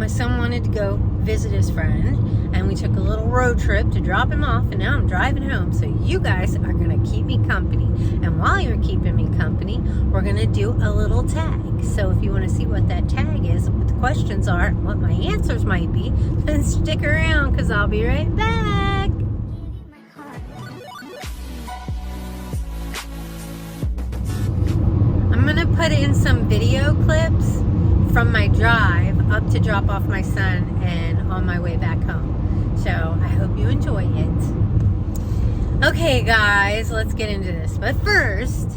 my son wanted to go visit his friend, and we took a little road trip to drop him off, and now I'm driving home. So you guys are going to keep me company. And while you're keeping me company, we're going to do a little tag. So if you want to see what that tag is, what the questions are, what my answers might be, then stick around because I'll be right back. I'm going to put in some video clips from my drive up to drop off my son and on my way back home. So I hope you enjoy it. Okay guys, let's get into this. But first,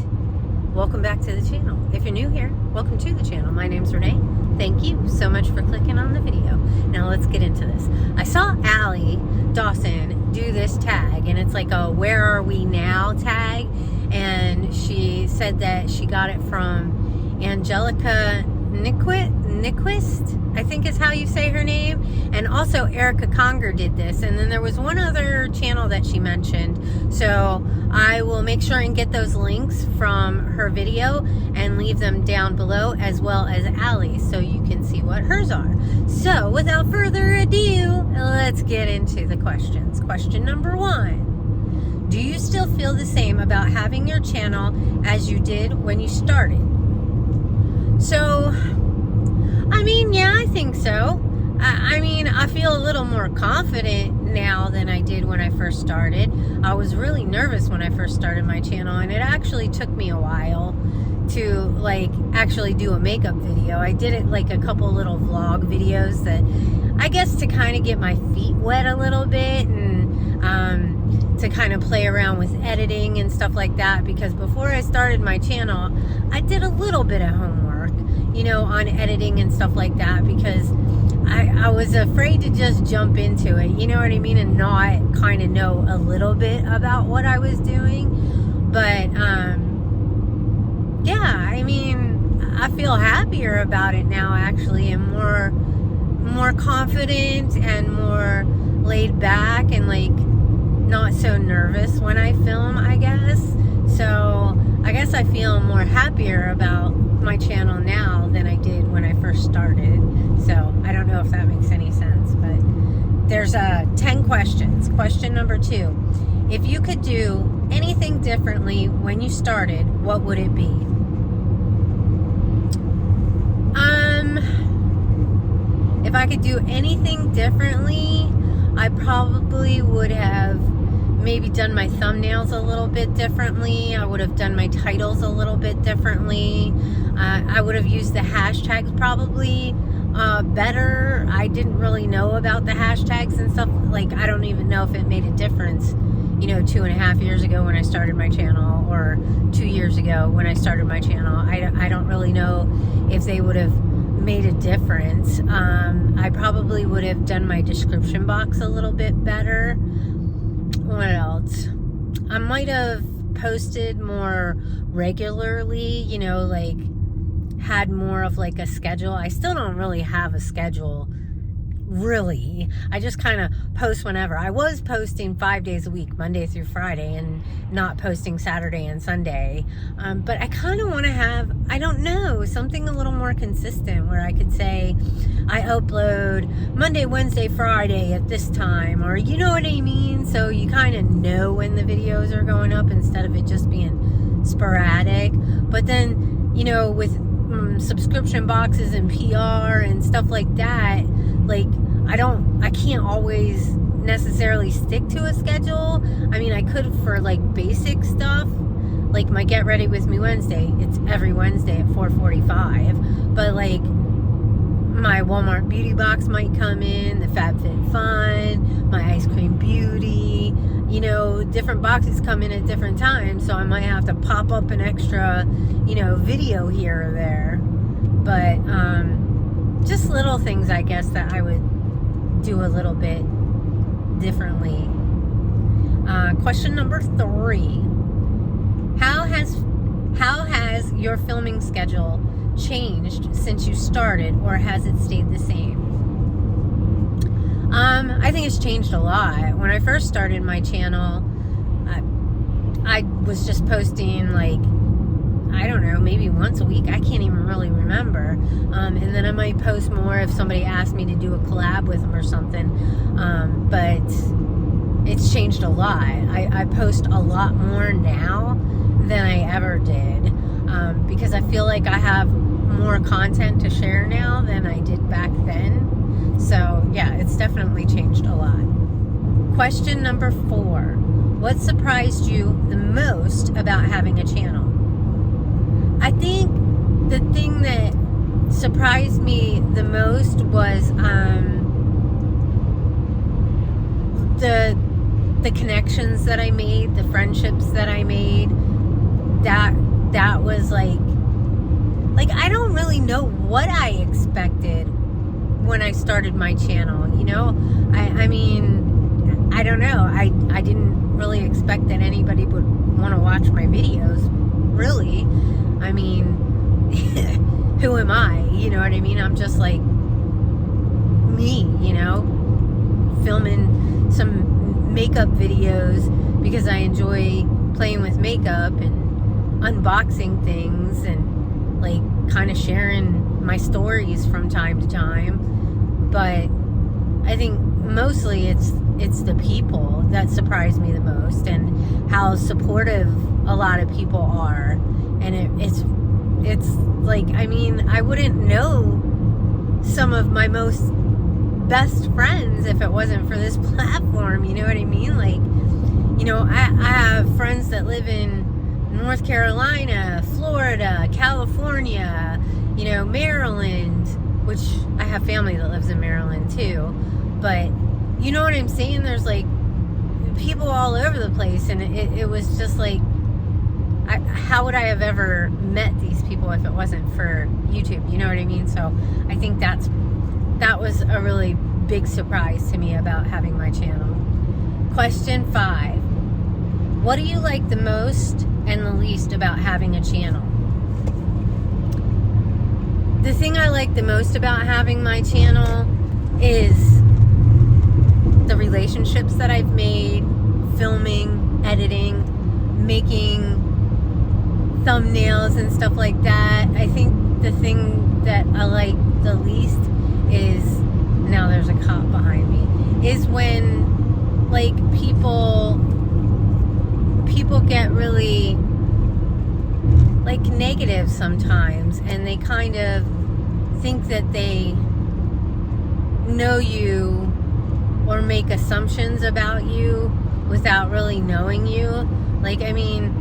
welcome back to the channel. If you're new here, welcome to the channel. My name's Renee. Thank you so much for clicking on the video. Now let's get into this. I saw Allie Dawson do this tag, and it's like a where are we now tag, and she said that she got it from Angelica Nyquist, I think is how you say her name, and also Erica Conger did this, and then there was one other channel that she mentioned. So I will make sure and get those links from her video and leave them down below, as well as Allie's, so you can see what hers are. So without further ado, let's get into the questions. Question number 1. Do you still feel the same about having your channel as you did when you started? So, I mean, yeah, I think so. I mean, I feel a little more confident now than I did when I first started. I was really nervous when I first started my channel, and it actually took me a while to, like, actually do a makeup video. I did it, like, a couple little vlog videos that, I guess, to kind of get my feet wet a little bit, and to kind of play around with editing and stuff like that, because before I started my channel, I did a little bit of homework, you know, on editing and stuff like that, because I was afraid to just jump into it, you know what I mean, and not kind of know a little bit about what I was doing. But yeah, I mean, I feel happier about it now, actually, and more confident and more laid back, and like not so nervous when I film, I guess. So I guess I feel more happier about my channel now than I did when I first started. So I don't know if that makes any sense, but there's 10 questions. Question number 2. If you could do anything differently when you started, what would it be? If I could do anything differently, I probably would have maybe done my thumbnails a little bit differently. I would have done my titles a little bit differently. I would have used the hashtags probably better. I didn't really know about the hashtags and stuff. Like, I don't even know if it made a difference, you know, 2.5 years ago when I started my channel, or 2 years ago when I started my channel. I don't really know if they would have made a difference. I probably would have done my description box a little bit better. What else? I might have posted more regularly, you know, like had more of like a schedule. I still don't really have a schedule, really. I just kind of post whenever. I was posting 5 days a week, Monday through Friday, and not posting Saturday and Sunday. But I kind of want to have, I don't know, something a little more consistent where I could say I upload Monday, Wednesday, Friday at this time, or you know what I mean? So you kind of know when the videos are going up instead of it just being sporadic. But then, you know, with subscription boxes and PR and stuff like that, like I can't always necessarily stick to a schedule. I mean, I could for like basic stuff, like my Get Ready With Me Wednesday. It's every Wednesday at 4:45. But like my Walmart beauty box might come in, the FabFitFun, my Ice Cream Beauty, you know, different boxes come in at different times. So I might have to pop up an extra, you know, video here or there. But just little things, I guess, that I would do a little bit differently. Question number 3. How has your filming schedule changed since you started, or has it stayed the same? I think it's changed a lot. When I first started my channel, I was just posting like I don't know, maybe once a week. I can't even really remember. And then I might post more if somebody asked me to do a collab with them or something. But it's changed a lot. I post a lot more now than I ever did, because I feel like I have more content to share now than I did back then. So yeah, it's definitely changed a lot. Question number 4. What surprised you the most about having a channel? I think the thing that surprised me the most was the connections that I made, the friendships that I made. That was like I don't really know what I expected when I started my channel, you know? I mean, I don't know. I didn't really expect that anybody would want to watch my videos, really. I mean, who am I? You know what I mean? I'm just like me, you know, filming some makeup videos because I enjoy playing with makeup and unboxing things and like kind of sharing my stories from time to time. But I think mostly it's the people that surprise me the most, and how supportive a lot of people are. And it's like, I mean, I wouldn't know some of my most best friends if it wasn't for this platform, you know what I mean? Like, you know, I have friends that live in North Carolina, Florida, California, you know, Maryland, which I have family that lives in Maryland too. But you know what I'm saying? There's like people all over the place, and it was just like, how would I have ever met these people if it wasn't for YouTube? You know what I mean? So I think that was a really big surprise to me about having my channel. Question 5. What do you like the most and the least about having a channel? The thing I like the most about having my channel is the relationships that I've made, filming, editing, making thumbnails and stuff like that. I think the thing that I like the least is, now there's a cop behind me, is when like people get really like negative sometimes, and they kind of think that they know you or make assumptions about you without really knowing you. Like, I mean,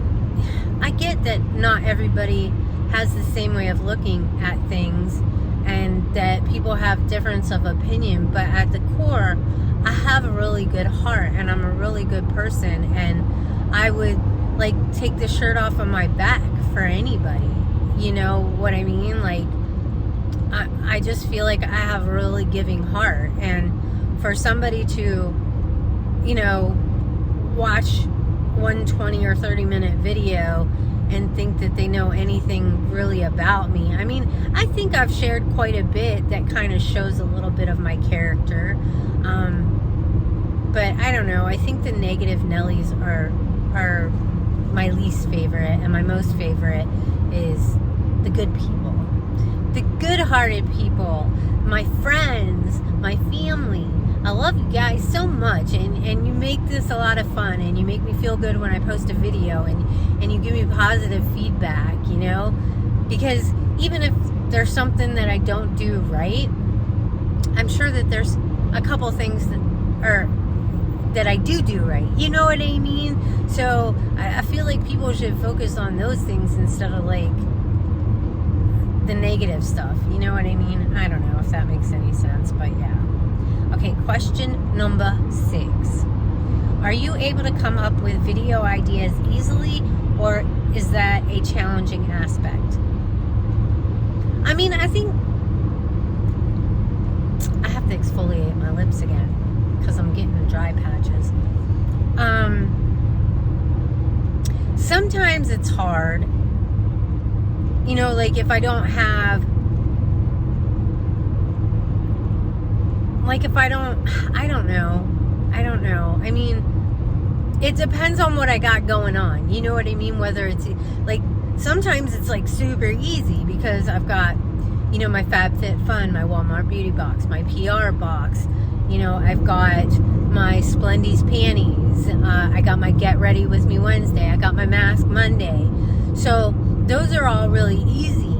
I get that not everybody has the same way of looking at things, and that people have difference of opinion, but at the core, I have a really good heart, and I'm a really good person, and I would like take the shirt off of my back for anybody. You know what I mean? Like, I just feel like I have a really giving heart, and for somebody to, you know, watch one 20 or 30 minute video and think that they know anything really about me. I mean, I think I've shared quite a bit that kind of shows a little bit of my character. But I don't know. I think the negative Nellies are my least favorite, and my most favorite is the good people. The good-hearted people, my friends, my family. I love you guys so much, and you make this a lot of fun, and you make me feel good when I post a video, and you give me positive feedback, you know? Because even if there's something that I don't do right, I'm sure that there's a couple things that I do right. You know what I mean? So I feel like people should focus on those things instead of like the negative stuff. You know what I mean? I don't know if that makes any sense, but yeah. Okay, question number 6. Are you able to come up with video ideas easily, or is that a challenging aspect? I mean, I think I have to exfoliate my lips again because I'm getting dry patches. Sometimes it's hard. You know, like if I don't have, like if I don't know. I mean, it depends on what I got going on. You know what I mean? Whether it's like, sometimes it's like super easy because I've got, you know, my FabFitFun, my Walmart beauty box, my PR box. You know, I've got my Splendy's panties. I got my Get Ready With Me Wednesday. I got my mask Monday. So those are all really easy.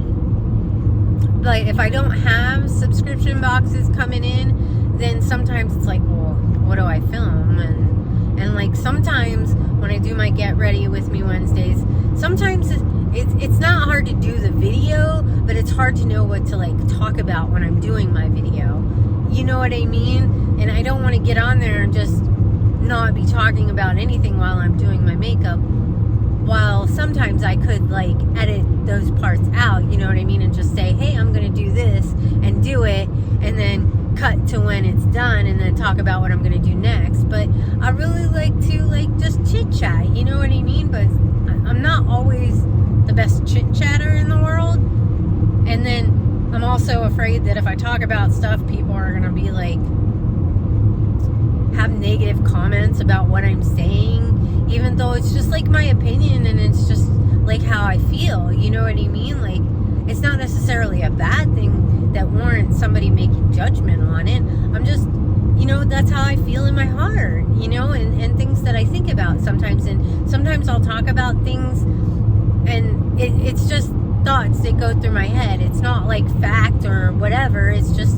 But if I don't have subscription boxes coming in, then sometimes it's like, well, what do I film? And like sometimes when I do my Get Ready With Me Wednesdays, sometimes it's not hard to do the video, but it's hard to know what to like talk about when I'm doing my video. You know what I mean? And I don't want to get on there and just not be talking about anything while I'm doing my makeup. While sometimes I could like edit those parts out, you know what I mean? And just say, hey, I'm going to do this and do it. And then cut to when it's done and then talk about what I'm going to do next. But I really like to like just chit chat, you know what I mean? But I'm not always the best chit chatter in the world. And then I'm also afraid that if I talk about stuff, people are going to be like, have negative comments about what I'm saying, even though it's just like my opinion and it's just like how I feel, you know what I mean? Like, it's not necessarily a bad thing that warrants somebody making judgment on it. I'm just, you know, that's how I feel in my heart, you know, and things that I think about sometimes. And sometimes I'll talk about things and it's just thoughts that go through my head. It's not like fact or whatever. It's just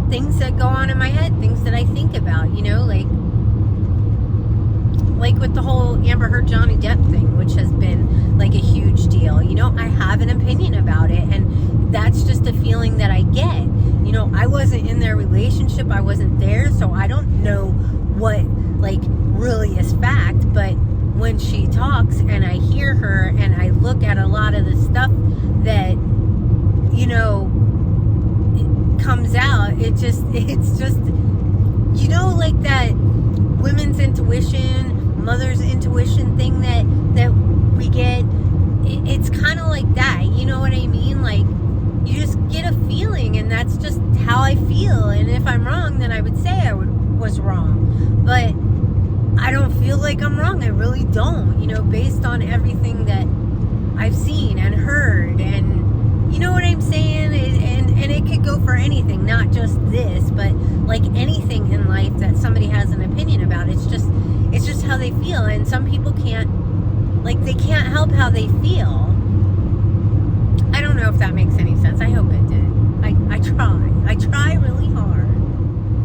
things that go on in my head, things that I think about, you know, like with the whole Amber Heard Johnny Depp thing, which has been like a huge deal. You know, I have an opinion about it, and that's just a feeling that I get. You know, I wasn't in their relationship, I wasn't there, so I don't know what like really is fact. But when she talks and I hear her and I look at a lot of the stuff that, you know, comes out, it's just, you know, like that women's intuition, mother's intuition thing that we get. It's kind of like that, you know what I mean? Like, you just get a feeling, and that's just how I feel. And if I'm wrong, then I would say I was wrong. But I don't feel like I'm wrong. I really don't, you know, based on everything that I've seen and heard. And you know what I'm saying? And it could go for anything, not just this, but like anything in life that somebody has an opinion about. It's just how they feel. And some people can't, like, they can't help how they feel. I don't know if that makes any sense. I hope it did. I try really hard.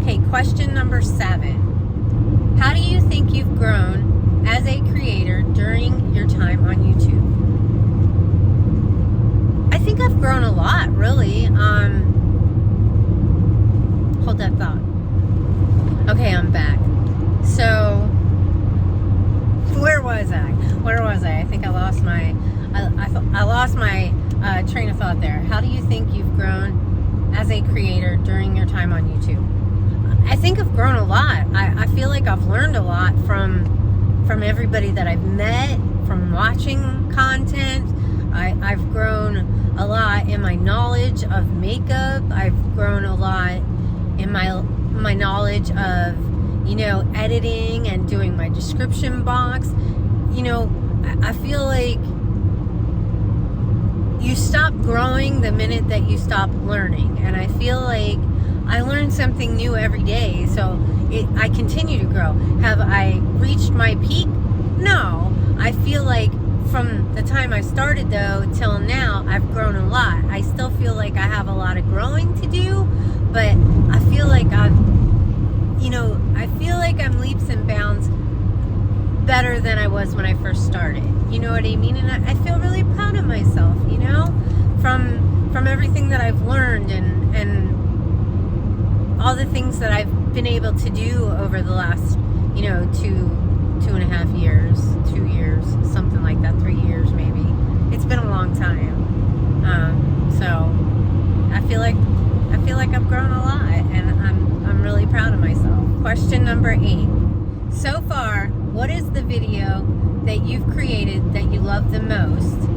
Okay, question number 7. How do you think you've grown as a creator during your time on YouTube? I think I've grown a lot, really. Hold that thought. Okay, I'm back. So, where was I? I think I lost my train of thought there. How do you think you've grown as a creator during your time on YouTube? I think I've grown a lot. I feel like I've learned a lot from everybody that I've met, from watching content. I've grown a lot in my knowledge of makeup. I've grown a lot in my knowledge of, you know, editing and doing my description box. You know, I feel like you stop growing the minute that you stop learning. And I feel like I learn something new every day. So I continue to grow. Have I reached my peak? No. I feel like from the time I started, though, till now, I've grown a lot. I still feel like I have a lot of growing to do, but I feel like I feel like I'm leaps and bounds better than I was when I first started. You know what I mean? And I feel really proud of myself, you know, from everything that I've learned and all the things that I've been able to do over the last, you know, 2.5 years, 2 years, something like that, 3 years maybe. It's been a long time. So I feel like I've grown a lot, and I'm really proud of myself. Question number 8. So far, what is the video that you've created that you love the most,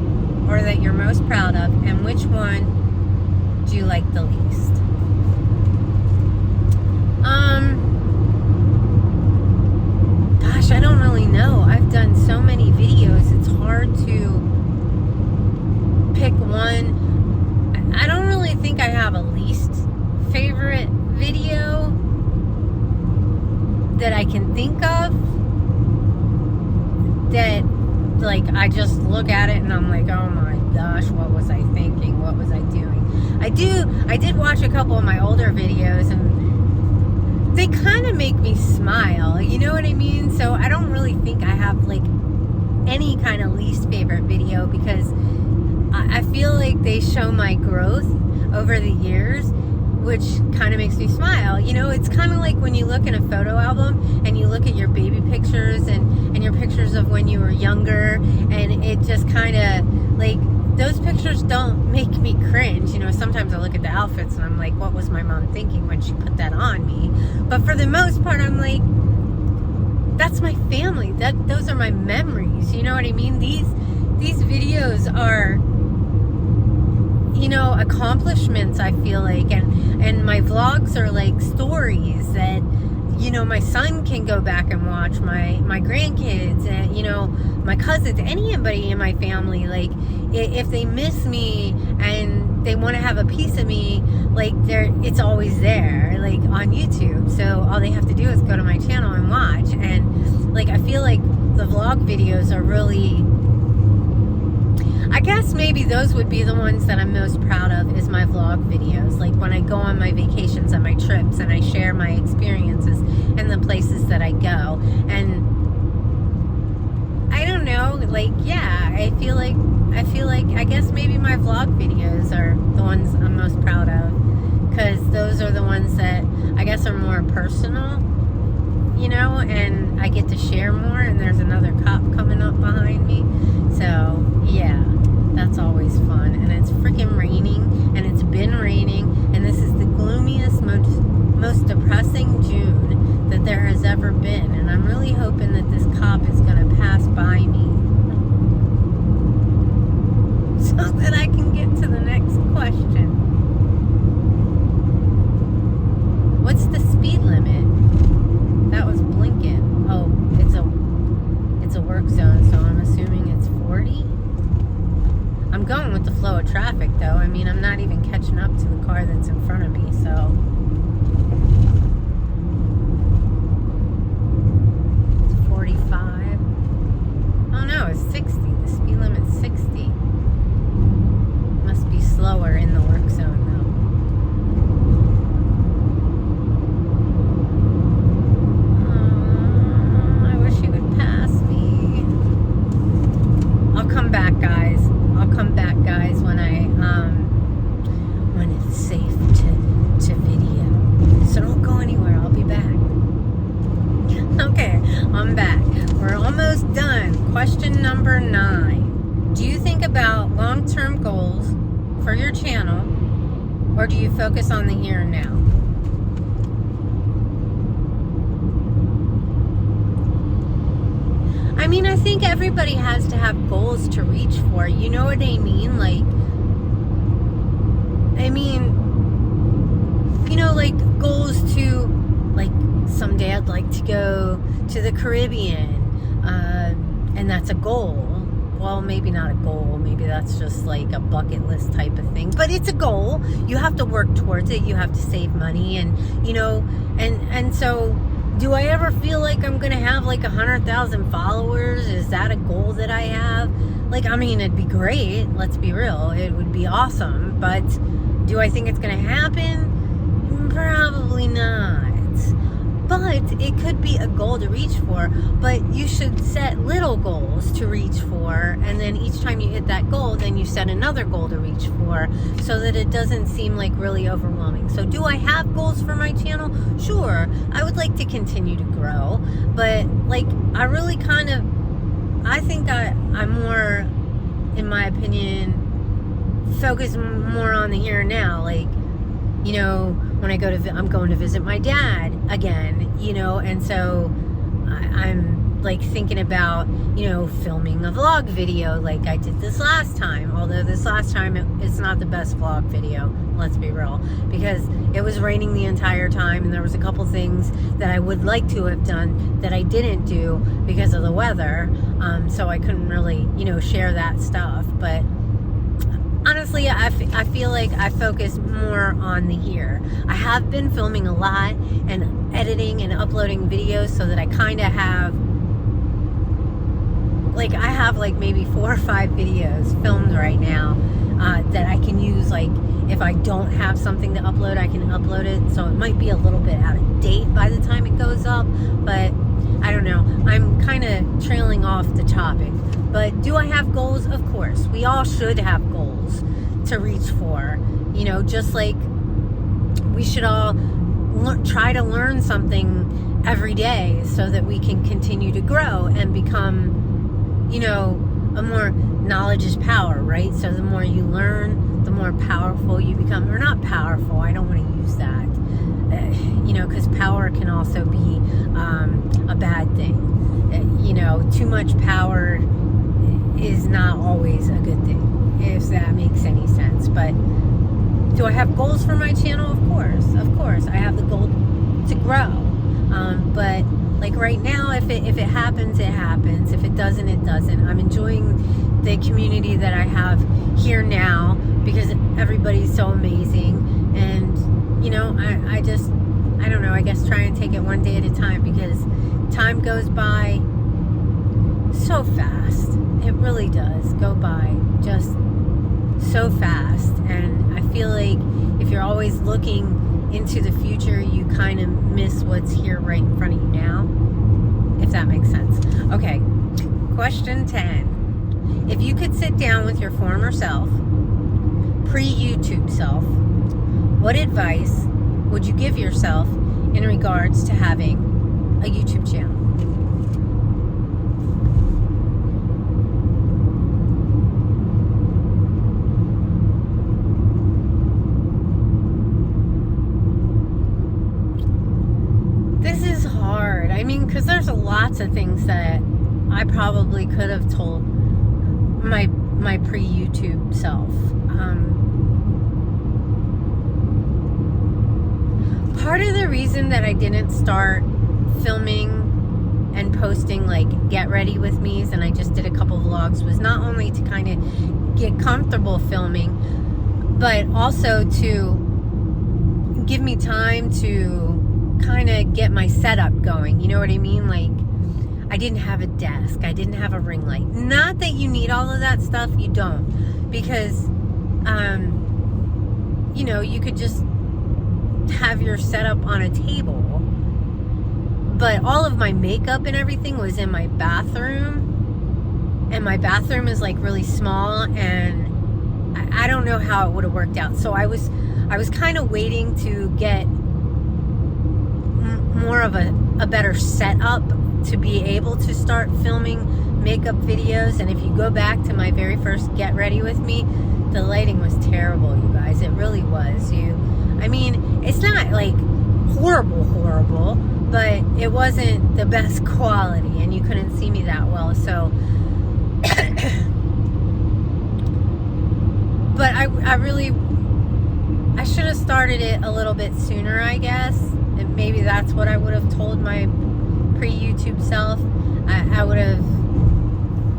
or that you're most proud of, and which one do you like the least? Gosh, I don't really know. I've done so many videos, it's hard to one, I don't really think I have a least favorite video that I can think of that, like, I just look at it and I'm like, oh my gosh, what was I thinking? What was I doing? I did watch a couple of my older videos, and they kind of make me smile, you know what I mean? So I don't really think I have, like, any kind of least favorite video, because I feel like they show my growth over the years, which kind of makes me smile. You know, it's kind of like when you look in a photo album and you look at your baby pictures and your pictures of when you were younger, and it just kind of, like, those pictures don't make me cringe. You know, sometimes I look at the outfits and I'm like, what was my mom thinking when she put that on me? But for the most part, I'm like, that's my family. Those are my memories. You know what I mean? These videos are, you know, accomplishments, I feel like, and my vlogs are like stories that, you know, my son can go back and watch, my grandkids, and, you know, my cousins, anybody in my family, like, if they miss me and they want to have a piece of me, like, it's always there, like, on YouTube. So all they have to do is go to my channel and watch. And, like, I feel like the vlog videos are really, I guess maybe those would be the ones that I'm most proud of, is my vlog videos. Like, when I go on my vacations and my trips and I share my experiences and the places that I go. And I don't know, like, yeah, I feel like I guess maybe my vlog videos are the ones I'm most proud of, because those are the ones that I guess are more personal, you know, and I get to share more, and there's another cop coming up behind me. So, yeah, that's always fun. And it's freaking raining, and it's been raining, and this is the gloomiest, most depressing June that there has ever been. And I'm really hoping that this cop is going to pass by me so that I can get to the next question. What's the speed limit? That was blinking. Oh, it's a work zone, so I'm assuming it's 40. I'm going with the flow of traffic, though. I mean, I'm not even catching up to the car that's in front of me, so. It's 45. Oh no, it's 60. The speed limit's 60. Must be slower in the work zone, though. I wish he would pass me. I'll come back, guys. When it's safe to video. So don't go anywhere. I'll be back. Okay, I'm back. We're almost done. Question number 9. Do you think about long-term goals for your channel, or do you focus on the here and now? I mean, I think everybody has to have goals to reach for. You know what I mean? Like, I mean, you know, like, goals to, like, someday I'd like to go to the Caribbean, and that's a goal. Well, maybe not a goal. Maybe that's just like a bucket list type of thing. But it's a goal. You have to work towards it. You have to save money, and, you know, and so, do I ever feel like I'm going to have like 100,000 followers? Is that a goal that I have? Like, I mean, it'd be great. Let's be real. It would be awesome. But do I think it's going to happen? Probably not. But it could be a goal to reach for. But you should set little goals to reach for. And then each time you hit that goal, then you set another goal to reach for, so that it doesn't seem like really overwhelming. So do I have goals for my channel? Sure. I would like to continue to grow. But, like, I really kind of, I think I'm more, in my opinion, focus more on the here and now. Like, you know, when I'm going to visit my dad again, you know, and so I'm like thinking about, you know, filming a vlog video like I did this last time. Although this last time it's not the best vlog video, let's be real, because it was raining the entire time, and there was a couple things that I would like to have done that I didn't do because of the weather. So I couldn't really, you know, share that stuff. But honestly, I feel like I focus more on the here. I have been filming a lot and editing and uploading videos so that I kind of have, like, I have like maybe 4 or 5 videos filmed right now that I can use. Like, if I don't have something to upload, I can upload it. So it might be a little bit out of date by the time it goes up, but I don't know. I'm kind of trailing off the topic. But do I have goals? Of course. We all should have goals to reach for. You know, just like we should all try to learn something every day so that we can continue to grow and become, you know, a more knowledge is power, right? So the more you learn, the more powerful you become. Or not powerful, I don't want to use that. You know, because power can also be a bad thing. You know, too much power is not always a good thing, if that makes any sense. But do I have goals for my channel? Of course. I have the goal to grow. But like right now, if it happens, it happens. If it doesn't, it doesn't. I'm enjoying the community that I have here now because everybody's so amazing. And, you know, I don't know, I guess try and take it one day at a time because time goes by so fast. It really does go by just so fast. And I feel like if you're always looking into the future, you kind of miss what's here right in front of you now, if that makes sense. Okay, question 10. If you could sit down with your former self, pre-YouTube self, what advice would you give yourself in regards to having a YouTube channel? This is hard. I mean, because there's lots of things that I probably could have told my pre-YouTube self. Part of the reason that I didn't start filming and posting like get ready with me's and I just did a couple vlogs was not only to kind of get comfortable filming, but also to give me time to kind of get my setup going. You know what I mean? Like, I didn't have a desk. I didn't have a ring light. Not that you need all of that stuff. You don't. Because, you know, you could just have your setup on a table. But all of my makeup and everything was in my bathroom. And my bathroom is like really small. And I don't know how it would have worked out. So I was kind of waiting to get more of a better setup to be able to start filming makeup videos. And if you go back to my very first Get Ready With Me, the lighting was terrible, you guys. It really was. I mean, it's not like horrible, but it wasn't the best quality and you couldn't see me that well. So, but I should have started it a little bit sooner, I guess. And maybe that's what I would have told my pre-YouTube self. I would have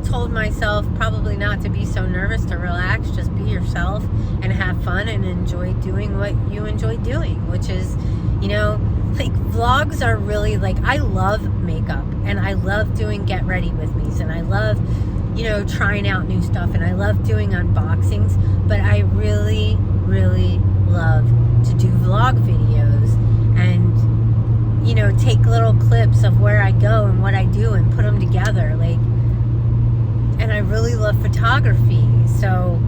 told myself probably not to be so nervous, to relax, just be yourself and have fun and enjoy doing what you enjoy doing, which is, you know, like vlogs are really like, I love makeup and I love doing Get Ready With Me's and I love, you know, trying out new stuff and I love doing unboxings, but I really, really love to do vlog videos and, you know, take little clips of where I go and what I do and put them together. Like, and I really love photography. So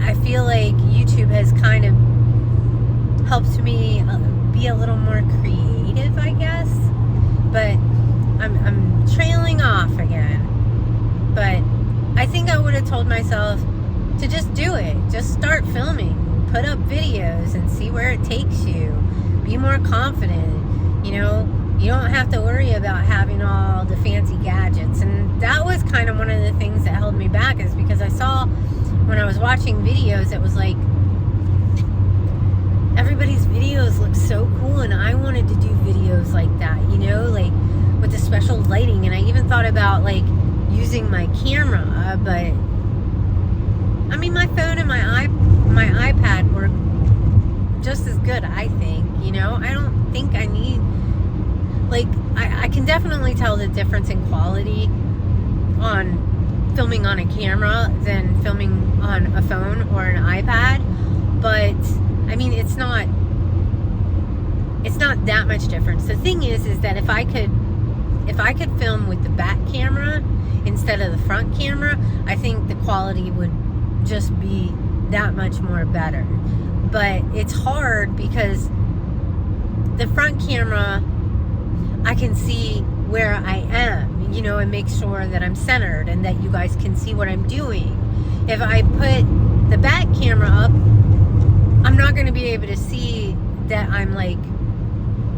I feel like YouTube has kind of helped me be a little more creative, I guess. But I'm trailing off again. But I think I would have told myself to just do it. Just start filming. Put up videos and see where it takes you. Be more confident. You know, you don't have to worry about having all the fancy gadgets. And that was kind of one of the things that held me back, is because I saw when I was watching videos, it was like everybody's videos look so cool and I wanted to do videos like that, you know, like with the special lighting. And I even thought about like using my camera, but I mean, my phone and my iPad work just as good, I think. You know, I don't think I need, like, I can definitely tell the difference in quality on filming on a camera than filming on a phone or an iPad. But I mean, it's not that much difference. The thing is that if I could film with the back camera instead of the front camera, I think the quality would just be that much more better. But it's hard because the front camera, I can see where I am, you know, and make sure that I'm centered and that you guys can see what I'm doing. If I put the back camera up, I'm not going to be able to see that I'm like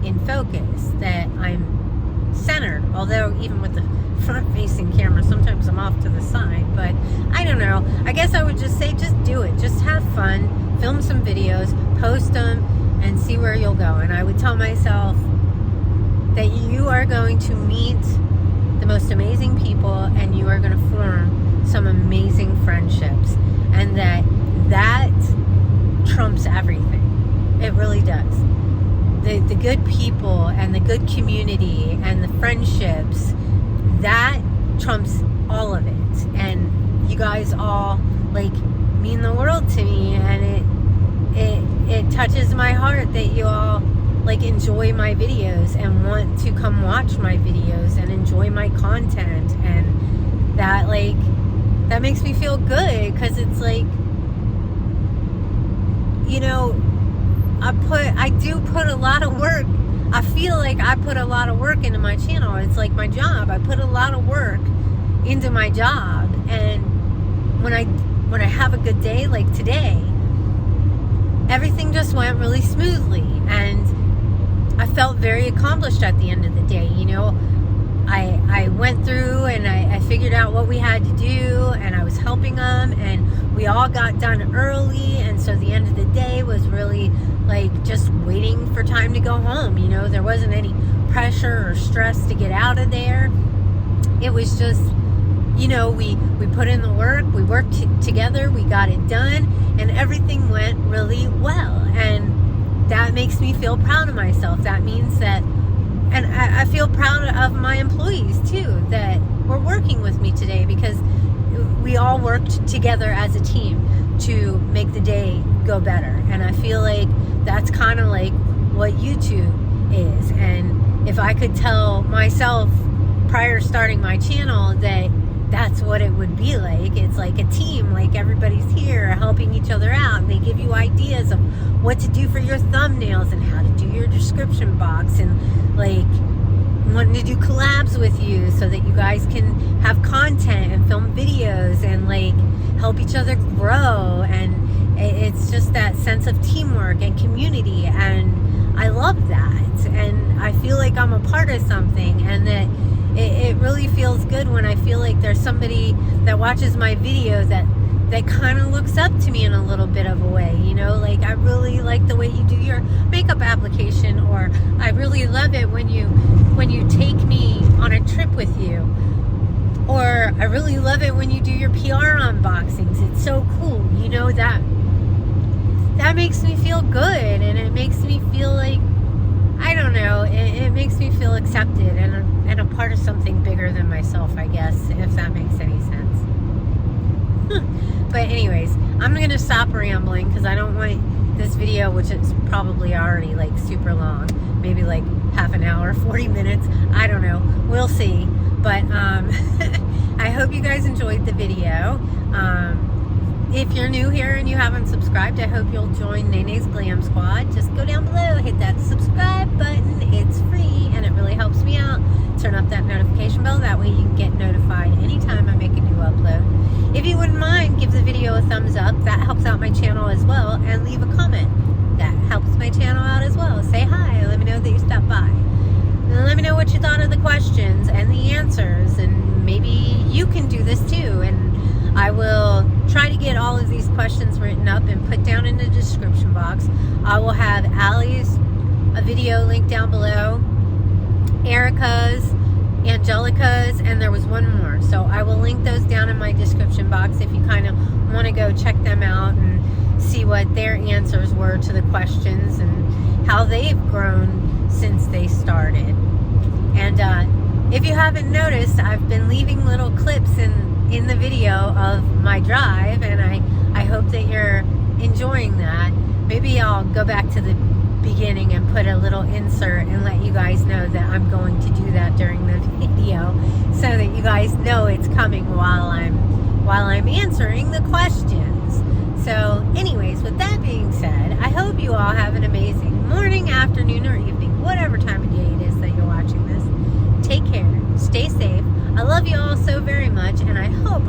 in focus, that I'm centered. Although even with the front facing camera, sometimes I'm off to the side. But I don't know. I guess I would just say, just do it. Just have fun. Film some videos, post them, and see where you'll go. And I would tell myself that you are going to meet the most amazing people, and you are going to form some amazing friendships, and that trumps everything. It really does. The good people and the good community and the friendships, that trumps all of it. And you guys all like mean the world to me, and it touches my heart that you all like enjoy my videos and want to come watch my videos and enjoy my content, and that makes me feel good, because it's like, you know, I do put a lot of work. I feel like I put a lot of work into my channel. It's like my job. I put a lot of work into my job, and when I have a good day like today, everything just went really smoothly, and I felt very accomplished at the end of the day. You know, I went through and I figured out what we had to do, and I was helping them, and we all got done early, and so the end of the day was really like just waiting for time to go home. You know, there wasn't any pressure or stress to get out of there. It was just, you know, we put in the work, we worked together, we got it done, and everything went really well. And that makes me feel proud of myself. That means that, and I feel proud of my employees too, that were working with me today, because we all worked together as a team to make the day go better. And I feel like that's kind of like what YouTube is. And if I could tell myself prior to starting my channel that that's what it would be like, it's like a team, like everybody's here helping each other out, and they give you ideas of what to do for your thumbnails and how to do your description box, and like wanting to do collabs with you so that you guys can have content and film videos and like help each other grow. And it's just that sense of teamwork and community, and I love that, and I feel like I'm a part of something, and that it really feels good when I feel like there's somebody that watches my video that kind of looks up to me in a little bit of a way. You know, like, I really like the way you do your makeup application, or I really love it when you take me on a trip with you, or I really love it when you do your PR unboxings. It's so cool. You know, that makes me feel good, and it makes me feel like, I don't know, it makes me feel accepted and a part of something bigger than myself, I guess, if that makes any sense. But anyways, I'm going to stop rambling, because I don't want this video, which is probably already like super long, maybe like half an hour, 40 minutes, I don't know, we'll see. But I hope you guys enjoyed the video. If you're new here and you haven't subscribed, I hope you'll join Nene's Glam Squad. Just go down below, hit that subscribe button. It's free, and it really helps me out. Turn up that notification bell. That way you can get notified anytime I make a new upload. If you wouldn't mind, give the video a thumbs up. That helps out my channel as well. And leave a comment. That helps my channel out as well. Say hi. Let me know that you stopped by. And let me know what you thought of the questions and the answers. And maybe you can do this too. And I will try to get all of these questions written up and put down in the description box. I will have Allie's a video link down below, Erica's, Angelica's, and there was one more. So I will link those down in my description box if you kind of want to go check them out and see what their answers were to the questions and how they've grown since they started. And if you haven't noticed, I've been leaving little clips in the video of my drive, and I hope that you're enjoying that. Maybe I'll go back to the beginning and put a little insert and let you guys know that I'm going to do that during the video, so that you guys know it's coming while I'm answering the questions. So anyways, with that being said, I hope you all have an amazing morning, afternoon, or evening, whatever time of day it is that you're watching this. Take care, stay safe. I love you all so very much, and I hope